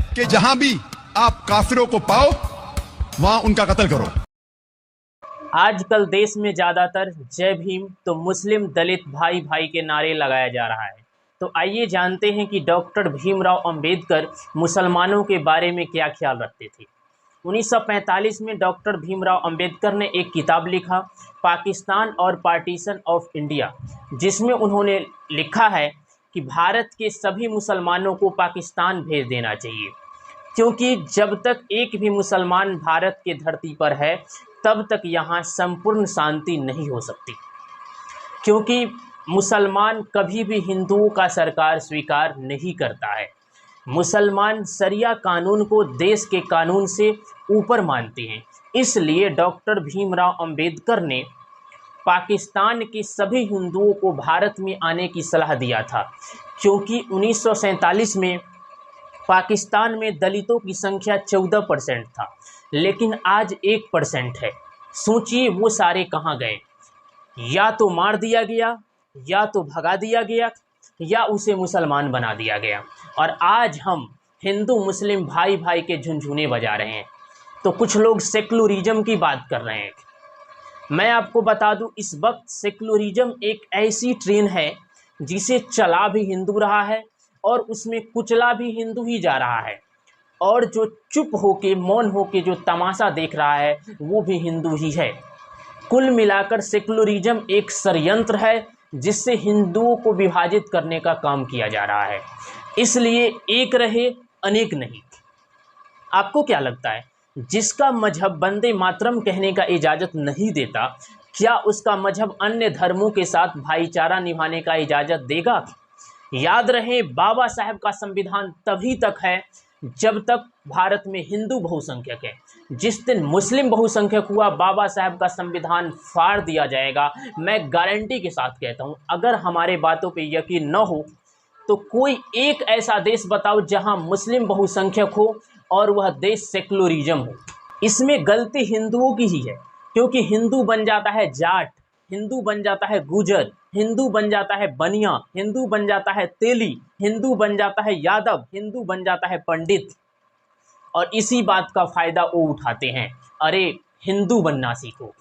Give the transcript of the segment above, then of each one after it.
कि जहां भी आप काफिरों को पाओ वहां उनका कत्ल करो। आजकल देश में ज़्यादातर जय भीम तो मुस्लिम दलित भाई भाई के नारे लगाया जा रहा है। तो आइए जानते हैं कि डॉक्टर भीमराव अंबेडकर मुसलमानों के बारे में क्या ख्याल रखते थे। 1945 में डॉक्टर भीमराव अंबेडकर ने एक किताब लिखा, पाकिस्तान और पार्टीशन ऑफ इंडिया, जिसमें उन्होंने लिखा है कि भारत के सभी मुसलमानों को पाकिस्तान भेज देना चाहिए, क्योंकि जब तक एक भी मुसलमान भारत के धरती पर है तब तक यहाँ संपूर्ण शांति नहीं हो सकती, क्योंकि मुसलमान कभी भी हिंदुओं का सरकार स्वीकार नहीं करता है। मुसलमान शरिया कानून को देश के कानून से ऊपर मानते हैं। इसलिए डॉक्टर भीमराव अंबेडकर ने पाकिस्तान के सभी हिंदुओं को भारत में आने की सलाह दिया था, क्योंकि 1947 में पाकिस्तान में दलितों की संख्या 14% था, लेकिन आज 1% है। सोचिए वो सारे कहाँ गए? या तो मार दिया गया, या तो भगा दिया गया, या उसे मुसलमान बना दिया गया। और आज हम हिंदू मुस्लिम भाई भाई के झुनझुने बजा रहे हैं। तो कुछ लोग सेक्युलरिज्म की बात कर रहे हैं। मैं आपको बता दूं, इस वक्त सेक्युलरिज्म एक ऐसी ट्रेन है जिसे चला भी हिंदू रहा है और उसमें कुचला भी हिंदू ही जा रहा है, और जो चुप होके मौन होके जो तमाशा देख रहा है वो भी हिंदू ही है। कुल मिलाकर सेक्युलरिज्म एक षड्यंत्र है जिससे हिंदुओं को विभाजित करने का काम किया जा रहा है। इसलिए एक रहे अनेक नहीं। आपको क्या लगता है, जिसका मजहब वंदे मातरम कहने का इजाज़त नहीं देता, क्या उसका मजहब अन्य धर्मों के साथ भाईचारा निभाने का इजाज़त देगा? याद रहे, बाबा साहब का संविधान तभी तक है जब तक भारत में हिंदू बहुसंख्यक है। जिस दिन मुस्लिम बहुसंख्यक हुआ, बाबा साहब का संविधान फाड़ दिया जाएगा। मैं गारंटी के साथ कहता हूँ, अगर हमारे बातों पे यकीन न हो तो कोई एक ऐसा देश बताओ जहां मुस्लिम बहुसंख्यक हो और वह देश सेक्युलरिज्म हो। इसमें गलती हिंदुओं की ही है, क्योंकि हिंदू बन जाता है जाट, हिंदू बन जाता है गुजर, हिंदू बन जाता है बनिया, हिंदू बन जाता है तेली, हिंदू बन जाता है यादव, हिंदू बन जाता है पंडित, और इसी बात का फायदा वो उठाते हैं। अरे हिंदू बनना सीखो।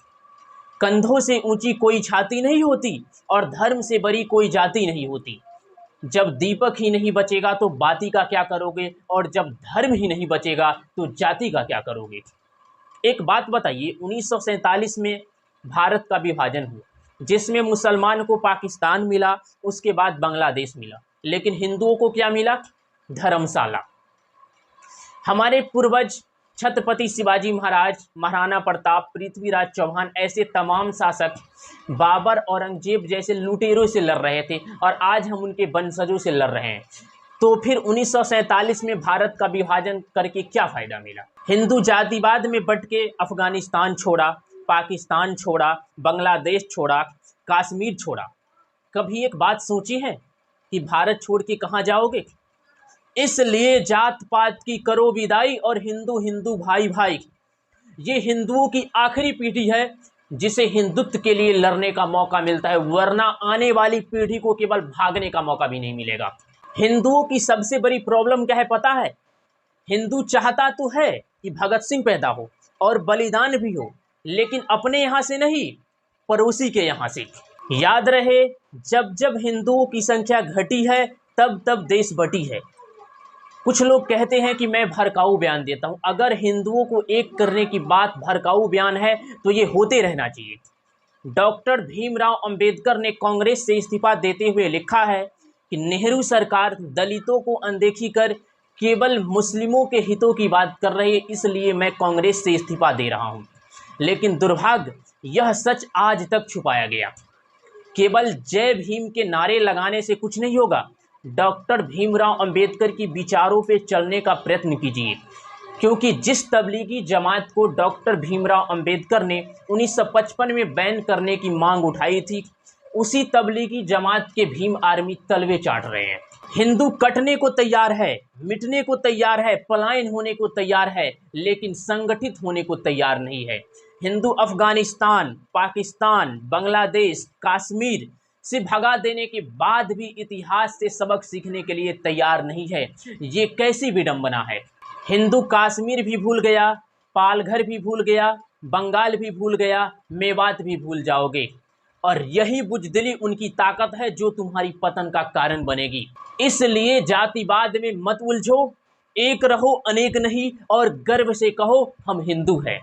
कंधों से ऊंची कोई छाती नहीं होती और धर्म से बड़ी कोई जाति नहीं होती। जब दीपक ही नहीं बचेगा तो बाती का क्या करोगे, और जब धर्म ही नहीं बचेगा तो जाति का क्या करोगे? एक बात बताइए, 1947 में भारत का विभाजन हुआ, जिसमें मुसलमान को पाकिस्तान मिला, उसके बाद बांग्लादेश मिला, लेकिन हिंदुओं को क्या मिला? धर्मशाला। हमारे पूर्वज छत्रपति शिवाजी महाराज, महाराणा प्रताप, पृथ्वीराज चौहान, ऐसे तमाम शासक बाबर, औरंगजेब जैसे लुटेरों से लड़ रहे थे, और आज हम उनके वंशजों से लड़ रहे हैं। तो फिर 1947 में भारत का विभाजन करके क्या फ़ायदा मिला? हिंदू जातिवाद में बट के अफगानिस्तान छोड़ा, पाकिस्तान छोड़ा, बांग्लादेश छोड़ा, कश्मीर छोड़ा। कभी एक बात सोची है कि भारत छोड़ के कहाँ जाओगे? इसलिए जात पात की करो विदाई और हिंदू हिंदू भाई भाई। ये हिंदुओं की आखिरी पीढ़ी है जिसे हिंदुत्व के लिए लड़ने का मौका मिलता है, वरना आने वाली पीढ़ी को केवल भागने का मौका भी नहीं मिलेगा। हिंदुओं की सबसे बड़ी प्रॉब्लम क्या है पता है? हिंदू चाहता तो है कि भगत सिंह पैदा हो और बलिदान भी हो, लेकिन अपने यहाँ से नहीं, पड़ोसी के यहाँ से। याद रहे, जब जब हिंदुओं की संख्या घटी है तब तब देश बटी है। कुछ लोग कहते हैं कि मैं भड़काऊ बयान देता हूं। अगर हिंदुओं को एक करने की बात भड़काऊ बयान है तो ये होते रहना चाहिए। डॉक्टर भीमराव अंबेडकर ने कांग्रेस से इस्तीफा देते हुए लिखा है कि नेहरू सरकार दलितों को अनदेखी कर केवल मुस्लिमों के हितों की बात कर रही है, इसलिए मैं कांग्रेस से इस्तीफा दे रहा हूं। लेकिन दुर्भाग्य, यह सच आज तक छुपाया गया। केवल जय भीम के नारे लगाने से कुछ नहीं होगा। डॉक्टर भीमराव अंबेडकर की विचारों पे चलने का प्रयत्न कीजिए, क्योंकि जिस तबलीगी जमात को डॉक्टर भीमराव अंबेडकर ने 1955 में बैन करने की मांग उठाई थी, उसी तबलीगी जमात के भीम आर्मी तलवे चाट रहे हैं। हिंदू कटने को तैयार है, मिटने को तैयार है, पलायन होने को तैयार है, लेकिन संगठित होने को तैयार नहीं है। हिंदू अफगानिस्तान, पाकिस्तान, बांग्लादेश, कश्मीर से भगा देने के बाद भी इतिहास से सबक सीखने के लिए तैयार नहीं है। ये कैसी विडंबना है। हिंदू कश्मीर भी भूल गया, पालघर भी भूल गया, बंगाल भी भूल गया, मेवात भी भूल जाओगे। और यही बुजदिली उनकी ताकत है जो तुम्हारी पतन का कारण बनेगी। इसलिए जातिवाद में मत उलझो, एक रहो अनेक नहीं, और गर्व से कहो हम हिंदू हैं।